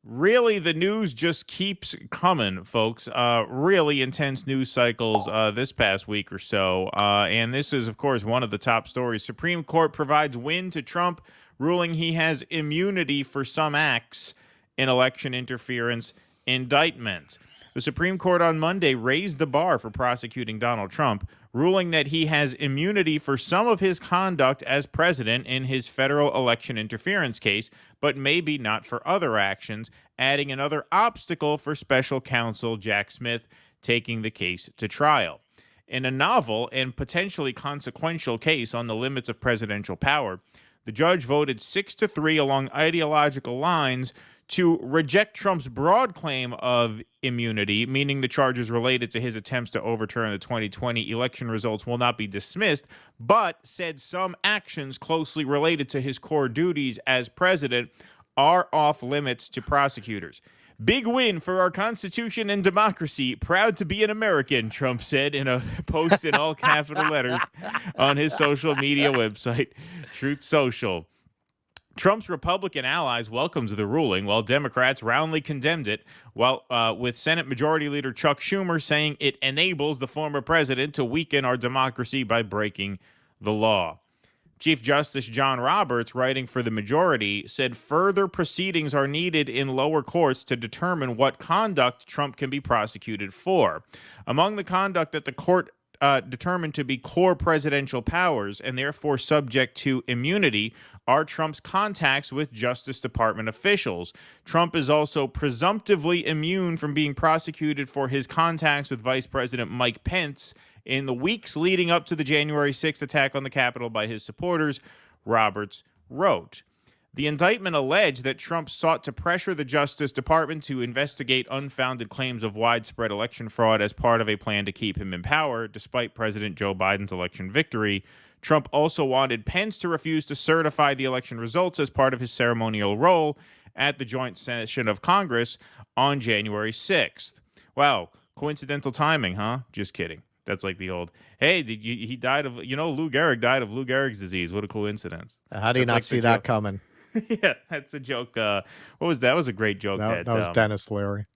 Really, the news just keeps coming, folks. Really intense news cycles this past week or so. And this is, of course, one of the top stories. Supreme Court provides win to Trump, ruling he has immunity for some acts in election interference indictment. The Supreme Court on Monday raised the bar for prosecuting Donald Trump, ruling that he has immunity for some of his conduct as president in his federal election interference case, but maybe not for other actions, adding another obstacle for special counsel Jack Smith taking the case to trial. In a novel and potentially consequential case on the limits of presidential power, the judge voted 6-3 along ideological lines to reject Trump's broad claim of immunity, meaning the charges related to his attempts to overturn the 2020 election results will not be dismissed, but said some actions closely related to his core duties as president are off limits to prosecutors. Big win for our Constitution and democracy. Proud to be an American, Trump said in a post in all capital letters on his social media website, Truth Social. Trump's Republican allies welcomed the ruling, while Democrats roundly condemned it, while with Senate Majority Leader Chuck Schumer saying it enables the former president to weaken our democracy by breaking the law. Chief Justice John Roberts, writing for the majority, said further proceedings are needed in lower courts to determine what conduct Trump can be prosecuted for. Among the conduct that the court determined to be core presidential powers and therefore subject to immunity are Trump's contacts with Justice Department officials. Trump is also presumptively immune from being prosecuted for his contacts with Vice President Mike Pence in the weeks leading up to the January 6th attack on the Capitol by his supporters, Roberts wrote. The indictment alleged that Trump sought to pressure the Justice Department to investigate unfounded claims of widespread election fraud as part of a plan to keep him in power, despite President Joe Biden's election victory. Trump also wanted Pence to refuse to certify the election results as part of his ceremonial role at the joint session of Congress on January 6th. Wow, coincidental timing, huh? Just kidding. That's like the old, hey, he died of, Lou Gehrig died of Lou Gehrig's disease. What a coincidence. How do you not see that coming? Yeah, that's a joke. What was that? That was a great joke. That was Dennis Leary.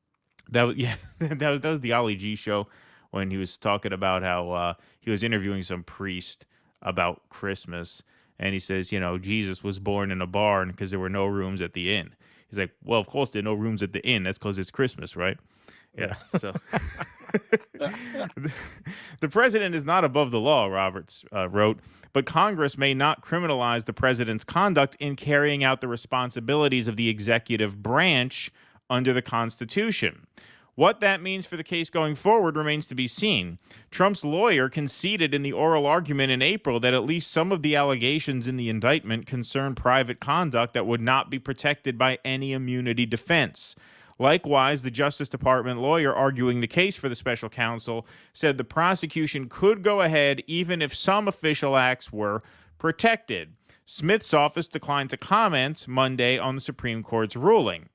That was that was the Ollie G show when he was talking about how he was interviewing some priest about Christmas, and he says, Jesus was born in a barn because there were no rooms at the inn. He's like, well, of course there are no rooms at the inn. That's because it's Christmas, right? Yeah. So the president is not above the law, Roberts wrote, but Congress may not criminalize the president's conduct in carrying out the responsibilities of the executive branch under the Constitution. What that means for the case going forward remains to be seen. Trump's lawyer conceded in the oral argument in April that at least some of the allegations in the indictment concern private conduct that would not be protected by any immunity defense. Likewise, the Justice Department lawyer arguing the case for the special counsel said the prosecution could go ahead even if some official acts were protected. Smith's office declined to comment Monday on the Supreme Court's ruling.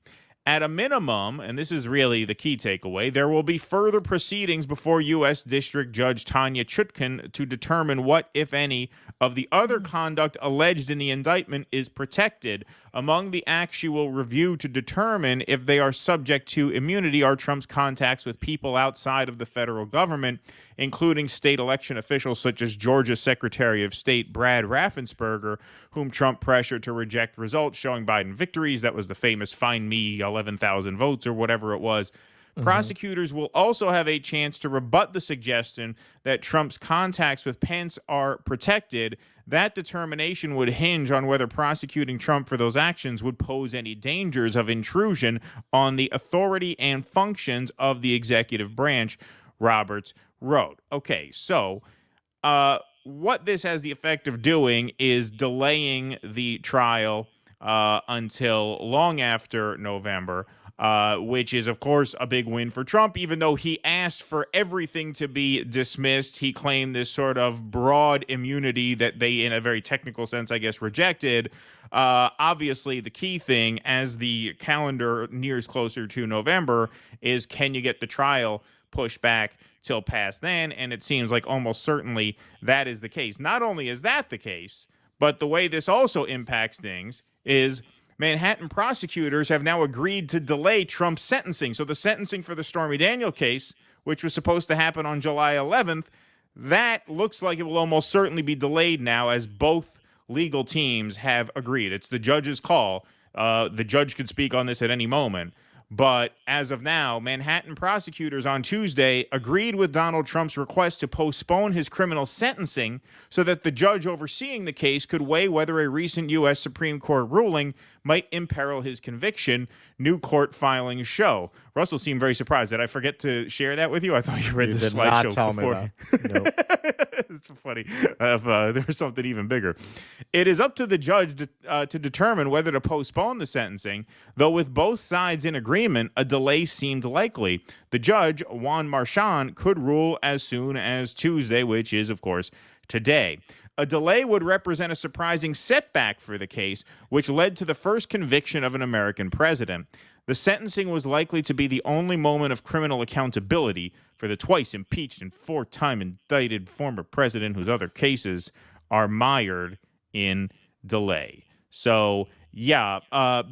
At a minimum, and this is really the key takeaway, there will be further proceedings before U.S. District Judge Tanya Chutkan to determine what, if any, of the other conduct alleged in the indictment is protected. Among the acts she will review to determine if they are subject to immunity are Trump's contacts with people outside of the federal government, including state election officials such as Georgia's Secretary of State Brad Raffensperger, whom Trump pressured to reject results showing Biden victories. That was the famous find me 11,000 votes or whatever it was. Mm-hmm. Prosecutors will also have a chance to rebut the suggestion that Trump's contacts with Pence are protected. That determination would hinge on whether prosecuting Trump for those actions would pose any dangers of intrusion on the authority and functions of the executive branch, Roberts wrote. Okay, so what this has the effect of doing is delaying the trial until long after November, which is, of course, a big win for Trump. Even though he asked for everything to be dismissed, he claimed this sort of broad immunity that they, in a very technical sense, I guess, rejected. Obviously, the key thing as the calendar nears closer to November is, can you get the trial pushed back till past then? And it seems like almost certainly that is the case. Not only is that the case, but the way this also impacts things is Manhattan prosecutors have now agreed to delay Trump's sentencing. So the sentencing for the Stormy Daniels case, which was supposed to happen on July 11th, that looks like it will almost certainly be delayed now, as both legal teams have agreed. It's the judge's call. The judge could speak on this at any moment. But as of now, Manhattan prosecutors on Tuesday agreed with Donald Trump's request to postpone his criminal sentencing so that the judge overseeing the case could weigh whether a recent U.S. Supreme Court ruling might imperil his conviction, new court filings show. Russell seemed very surprised. Did I forget to share that with you? I thought you read the slideshow before. Nope. It's funny. There was something even bigger. It is up to the judge to determine whether to postpone the sentencing, though with both sides in agreement, a delay seemed likely. The judge, Juan Marchand, could rule as soon as Tuesday, which is, of course, today. A delay would represent a surprising setback for the case, which led to the first conviction of an American president. The sentencing was likely to be the only moment of criminal accountability for the twice impeached and four-time indicted former president whose other cases are mired in delay. So, yeah,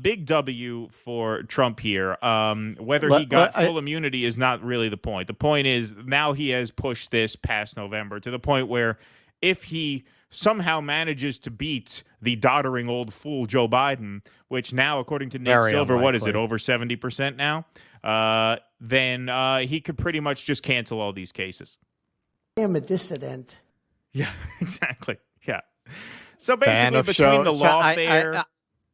big W for Trump here. Whether he got full immunity is not really the point. The point is now he has pushed this past November to the point where if he somehow manages to beat the doddering old fool Joe Biden, which now, according to Nate Silver, unlikely. what is it, over 70% now? Then he could pretty much just cancel all these cases. I am a dissident. Yeah, exactly. Yeah. So basically, between the lawfare...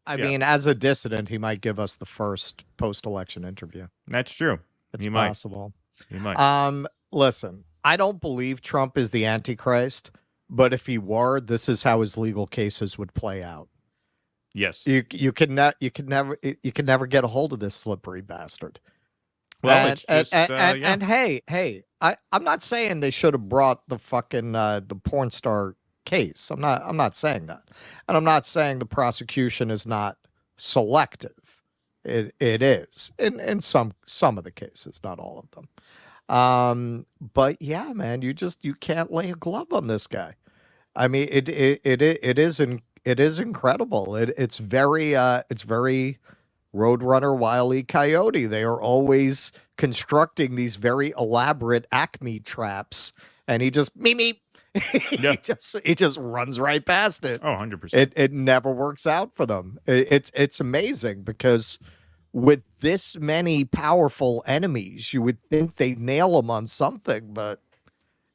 I mean, as a dissident, he might give us the first post-election interview. That's true. It's he possible. He might. Listen, I don't believe Trump is the Antichrist, but if he were, this is how his legal cases would play out. Yes. You can never get a hold of this slippery bastard. Well, and hey, I'm not saying they should have brought the fucking the porn star case. I'm not saying that, and I'm not saying the prosecution is not selective. It is in some of the cases, not all of them. But yeah, man, you can't lay a glove on this guy. I mean, it is incredible. It's very Roadrunner, Wile E. Coyote. They are always constructing these very elaborate Acme traps, and he just he just runs right past it. Oh, 100%. It never works out for them. It's amazing because with this many powerful enemies, you would think they'd nail him on something, but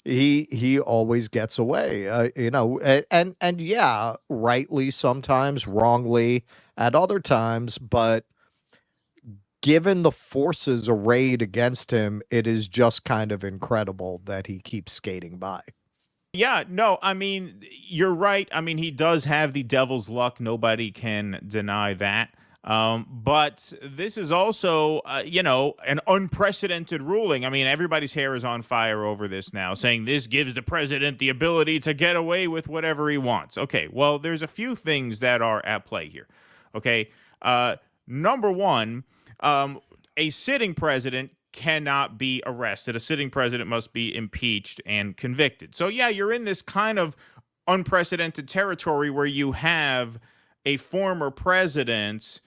he always gets away. And yeah, rightly sometimes, wrongly at other times, but given the forces arrayed against him, it is just kind of incredible that he keeps skating by. Yeah, no, I mean, you're right. I mean, he does have the devil's luck. Nobody can deny that. But this is also, an unprecedented ruling. I mean, everybody's hair is on fire over this now, saying this gives the president the ability to get away with whatever he wants. Okay, well, there's a few things that are at play here. Okay, number one, a sitting president cannot be arrested. A sitting president must be impeached and convicted. So, yeah, you're in this kind of unprecedented territory where you have a former president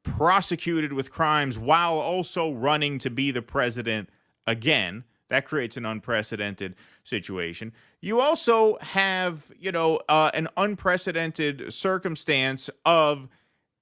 prosecuted with crimes while also running to be the president again. That creates an unprecedented situation. You also have, an unprecedented circumstance of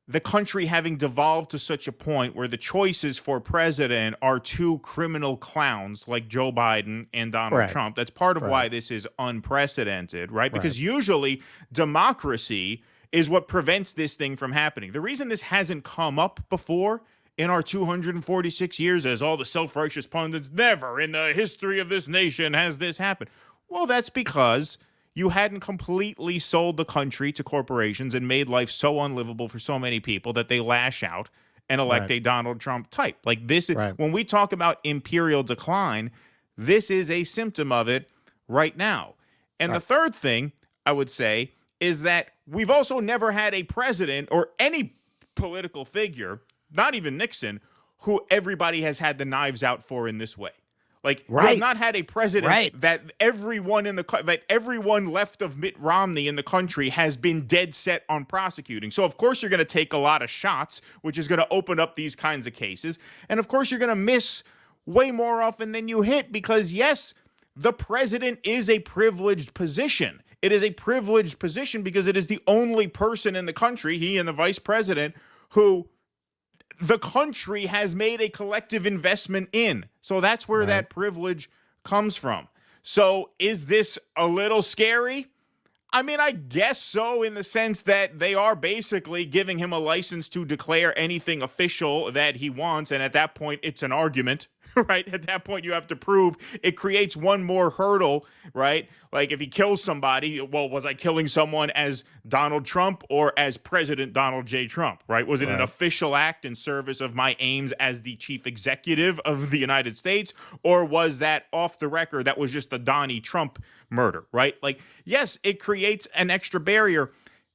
the country having devolved to such a point where the choices for president are two criminal clowns like Joe Biden and Donald Trump. That's part of why this is unprecedented, right? Because usually democracy is what prevents this thing from happening. The reason this hasn't come up before in our 246 years as all the self-righteous pundits, never in the history of this nation has this happened. Well, that's because you hadn't completely sold the country to corporations and made life so unlivable for so many people that they lash out and elect a Donald Trump type. Like this is when we talk about imperial decline, this is a symptom of it right now. And the third thing I would say is that we've also never had a president or any political figure, not even Nixon, who everybody has had the knives out for in this way. Like, you Right. have not had a president Right. that everyone left of Mitt Romney in the country has been dead set on prosecuting. So, of course, you're going to take a lot of shots, which is going to open up these kinds of cases. And, of course, you're going to miss way more often than you hit because, yes, the president is a privileged position. It is a privileged position because it is the only person in the country, he and the vice president, who the country has made a collective investment in. So that's where that privilege comes from. So is this a little scary? I mean, I guess so, in the sense that they are basically giving him a license to declare anything official that he wants. And at that point, it's an argument, right? At that point, you have to prove. It creates one more hurdle, right? Like if he kills somebody, well, was I killing someone as Donald Trump or as President Donald J. Trump, right? Was it an official act in service of my aims as the chief executive of the United States? Or was that off the record? That was just the Donnie Trump murder, right? Like, yes, it creates an extra barrier.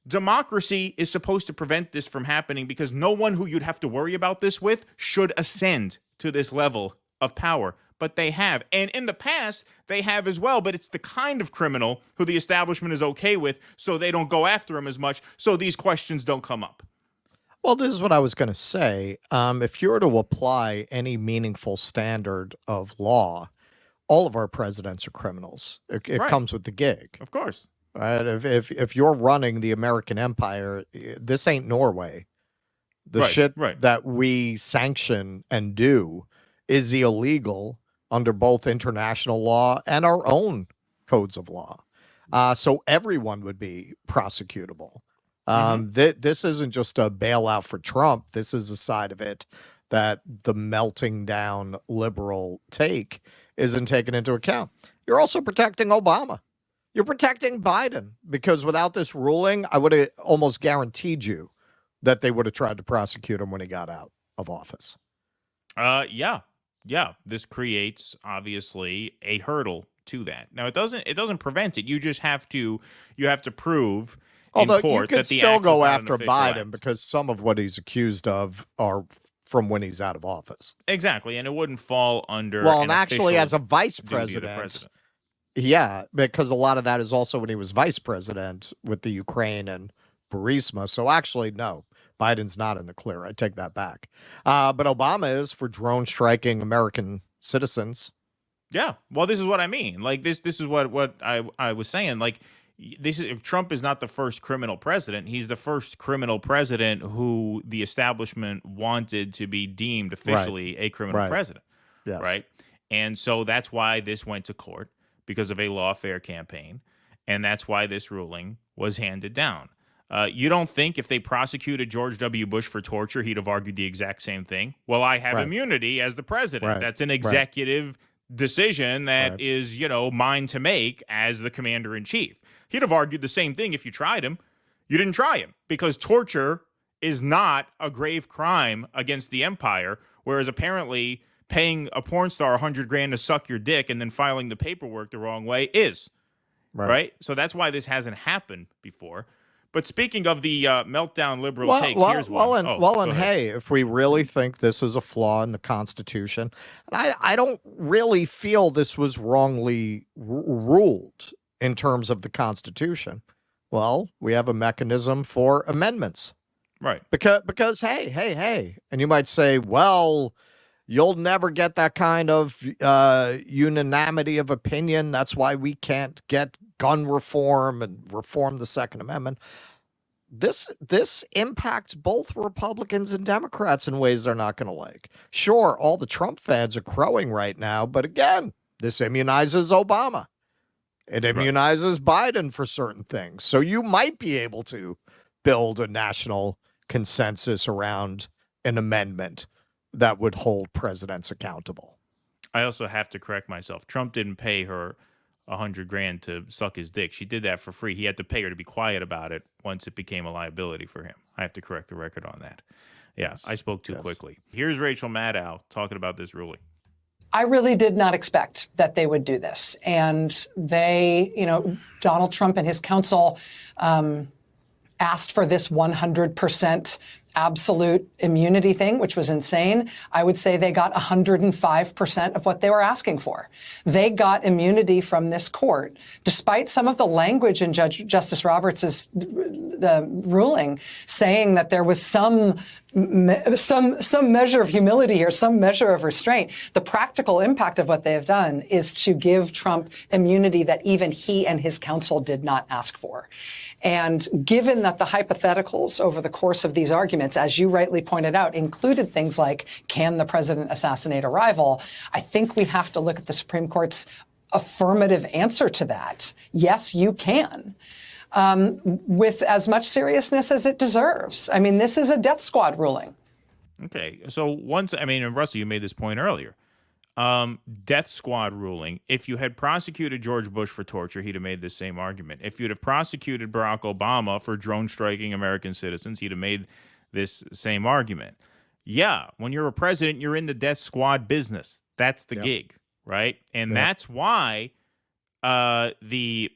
Democracy is supposed to prevent this from happening because no one who you'd have to worry about this with should ascend to this level of power, but they have. And in the past, they have as well, but it's the kind of criminal who the establishment is okay with, so they don't go after him as much, so these questions don't come up. Well, this is what I was going to say. If you were to apply any meaningful standard of law, all of our presidents are criminals. It comes with the gig. Of course. Right? If you're running the American empire, this ain't Norway. The shit that we sanction and do is illegal under both international law and our own codes of law. So everyone would be prosecutable. This isn't just a bailout for Trump. This is a side of it that the melting down liberal take isn't taken into account. You're also protecting Obama. You're protecting Biden, because without this ruling, I would have almost guaranteed you that they would have tried to prosecute him when he got out of office. Yeah, this creates obviously a hurdle to that. Now it doesn't prevent it. You just have to prove in court you can that the still act go was not after an official Biden act. because some of what he's accused of are from when he's out of office. Exactly, and it wouldn't fall under and actually as a vice duty of the president. Yeah, because a lot of that is also when he was vice president with the Ukraine and Burisma. So actually, no, Biden's not in the clear. I take that back. But Obama is for drone striking American citizens. Yeah, well, this is what I mean. Like this is what I was saying. Like Trump is not the first criminal president. He's the first criminal president who the establishment wanted to be deemed officially a criminal president. Yes. Right, and so that's why this went to court, because of a lawfare campaign, and that's why this ruling was handed down. You don't think if they prosecuted George W. Bush for torture, he'd have argued the exact same thing? Well, I have immunity as the president. That's an executive decision that is, mine to make as the commander-in-chief. He'd have argued the same thing if you tried him. You didn't try him because torture is not a grave crime against the empire, whereas apparently paying a porn star $100,000 to suck your dick and then filing the paperwork the wrong way is. Right? So that's why this hasn't happened before. But speaking of the meltdown liberal takes, here's one. Hey, if we really think this is a flaw in the Constitution, and I don't really feel this was wrongly ruled in terms of the Constitution. Well, we have a mechanism for amendments. Right. Because hey, and you might say, well, you'll never get that kind of unanimity of opinion. That's why we can't get gun reform and reform the Second Amendment. This impacts both Republicans and Democrats in ways they're not going to like. Sure, all the Trump fans are crowing right now, but again, this immunizes Obama. It immunizes Biden for certain things. So you might be able to build a national consensus around an amendment that would hold presidents accountable. I also have to correct myself. Trump didn't pay her $100,000 to suck his dick. She did that for free. He had to pay her to be quiet about it once it became a liability for him. I have to correct the record on that. Yeah, I spoke too quickly. Here's Rachel Maddow talking about this ruling. I really did not expect that they would do this. And they, Donald Trump and his counsel asked for this 100% absolute immunity thing, which was insane, I would say they got 105% of what they were asking for. They got immunity from this court, despite some of the language in Justice Roberts' ruling saying that there was some measure of humility here, some measure of restraint. The practical impact of what they have done is to give Trump immunity that even he and his counsel did not ask for. And given that the hypotheticals over the course of these arguments, as you rightly pointed out, included things like, can the president assassinate a rival? I think we have to look at the Supreme Court's affirmative answer to that. Yes, you can. With as much seriousness as it deserves. I mean, this is a death squad ruling. Okay. So and Russell, you made this point earlier. Death squad ruling. If you had prosecuted George Bush for torture, he'd have made this same argument. If you'd have prosecuted Barack Obama for drone striking American citizens, he'd have made this same argument. Yeah, when you're a president, you're in the death squad business. That's the gig, right? And that's why the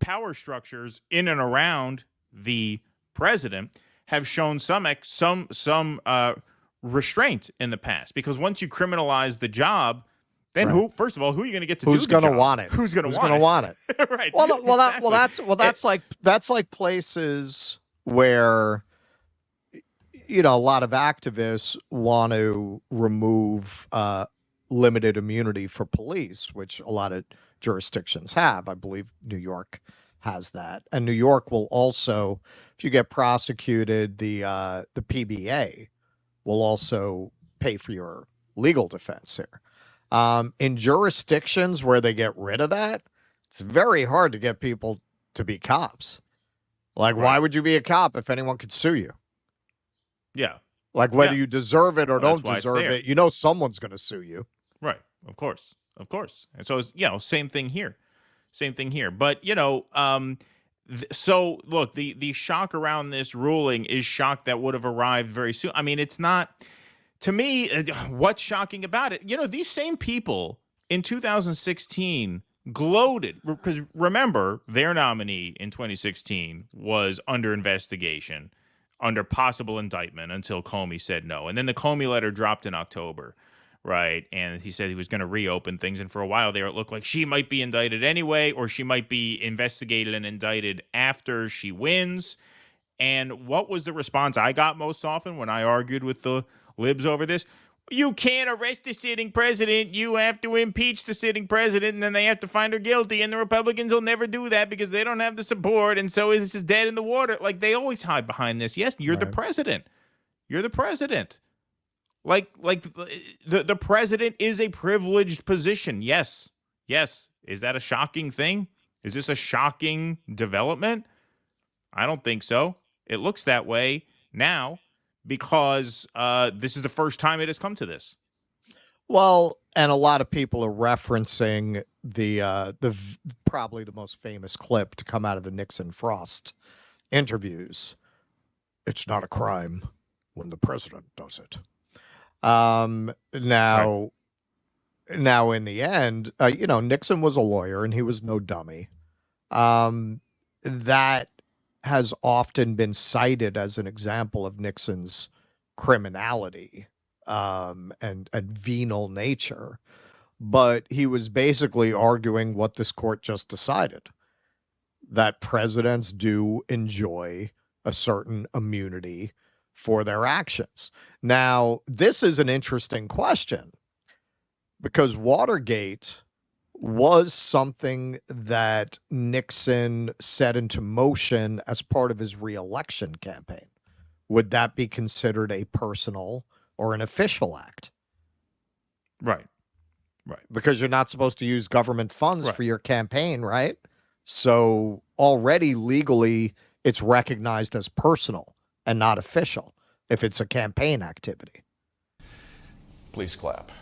power structures in and around the president have shown some restraint in the past, because once you criminalize the job, then first of all, who are you going to get to do the job? Who's going to want it? Who's going to want it? Right. That's like places where, a lot of activists want to remove limited immunity for police, which a lot of jurisdictions have. I believe New York has that, and New York will also, if you get prosecuted, the PBA will also pay for your legal defense here. In jurisdictions where they get rid of that, it's very hard to get people to be cops. Like, why would you be a cop if anyone could sue you? Yeah. Like, whether you deserve it or don't deserve it, someone's going to sue you. Right. Of course. And so, same thing here. But, so look, the shock around this ruling is shock that would have arrived very soon. I mean, it's not, to me, what's shocking about it? These same people in 2016 gloated, because remember, their nominee in 2016 was under investigation, under possible indictment, until Comey said no. And then the Comey letter dropped in October. Right. And he said he was going to reopen things. And for a while there, it looked like she might be indicted anyway, or she might be investigated and indicted after she wins. And what was the response I got most often when I argued with the libs over this? You can't arrest the sitting president. You have to impeach the sitting president, and then they have to find her guilty. And the Republicans will never do that because they don't have the support. And so this is dead in the water. Like, they always hide behind this. Yes, you're the president. You're the president. Like the president is a privileged position. Yes. Is that a shocking thing? Is this a shocking development? I don't think so. It looks that way now because this is the first time it has come to this. Well, and a lot of people are referencing the probably the most famous clip to come out of the Nixon Frost interviews. It's not a crime when the president does it. Now in the end, Nixon was a lawyer and he was no dummy. That has often been cited as an example of Nixon's criminality, and venal nature. But he was basically arguing what this court just decided, that presidents do enjoy a certain immunity for their actions. Now, this is an interesting question because Watergate was something that Nixon set into motion as part of his re-election campaign. Would that be considered a personal or an official act? Right. Because you're not supposed to use government funds for your campaign, right? So already legally, it's recognized as personal and not official if it's a campaign activity. Please clap.